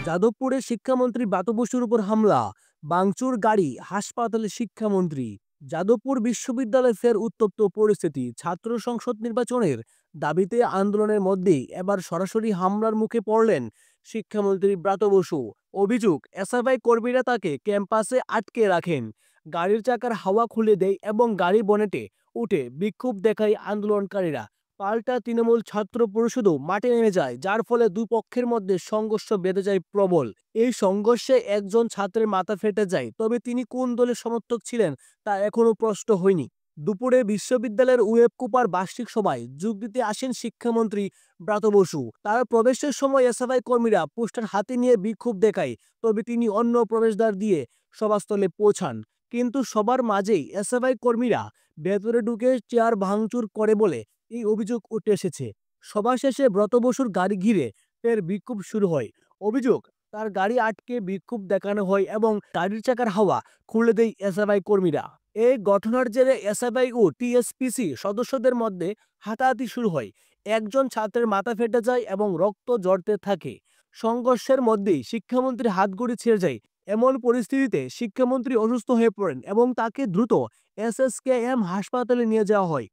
যাদবপুরে শিক্ষামন্ত্রী ব্রাত্য বসুর উপর হামলা, ভাঙচুর গাড়ি, হাসপাতালে শিক্ষামন্ত্রী। যাদবপুর বিশ্ববিদ্যালয়ে ফের উত্তপ্ত পরিস্থিতি। ছাত্র সংসদ নির্বাচনের দাবিতে আন্দোলনের মধ্যেই এবার সরাসরি হামলার মুখে পড়লেন শিক্ষামন্ত্রী ব্রাত্য বসু। অভিযোগ, এসএফআই কর্মীরা তাকে ক্যাম্পাসে আটকে রাখেন, গাড়ির চাকার হাওয়া খুলে দেয় এবং গাড়ি বনেটে উঠে বিক্ষোভ দেখায় আন্দোলনকারীরা। পাল্টা তৃণমূল ছাত্র পরিষদও মাঠে নেমে যায়, যার ফলে দুই পক্ষের মধ্যে সংঘর্ষ বেঁধে যায় প্রবল। এই সংঘর্ষে একজন ছাত্রের মাথা ফেটে যায়, তবে তিনি কোন দলের সমর্থক ছিলেন তা এখনো স্পষ্ট হয়নি। দুপুরে বিশ্ববিদ্যালয়ের ওয়েবকুপার বার্ষিক সভায় যোগ দিতে আসেন শিক্ষামন্ত্রী ব্রাত্য বসু। তার প্রবেশের সময় এসএফআই কর্মীরা পোস্টার হাতে নিয়ে বিক্ষোভ দেখায়, তবে তিনি অন্য প্রবেশদ্বার দিয়ে সভাস্থলে পৌঁছান। কিন্তু সবার মাঝেই এসএফআই কর্মীরা ভেতরে ঢুকে চেয়ার ভাঙচুর করে বলে এই অভিযোগ উঠে এসেছে। সভা শেষে ব্রত বসুর গাড়ি ঘিরে ফের বিক্ষোভ শুরু হয়। অভিযোগ, তার গাড়ি আটকে বিক্ষোভ দেখানো হয় এবং গাড়ির চাকার হাওয়া খুলে দেয় এসএফআই কর্মীরা। এই ঘটনার জেরে এসএফআই ও টিএসপিসি সদস্যদের মধ্যে হাতাহাতি শুরু হয়। একজন ছাত্রের মাথা ফেটে যায় এবং রক্ত ঝরতে থাকে। সংঘর্ষের মধ্যেই শিক্ষামন্ত্রীর হাতঘড়ি ছিঁড়ে যায়। এমন পরিস্থিতিতে শিক্ষামন্ত্রী অসুস্থ হয়ে পড়েন এবং তাকে দ্রুত এসএসকেএম হাসপাতালে নিয়ে যাওয়া হয়।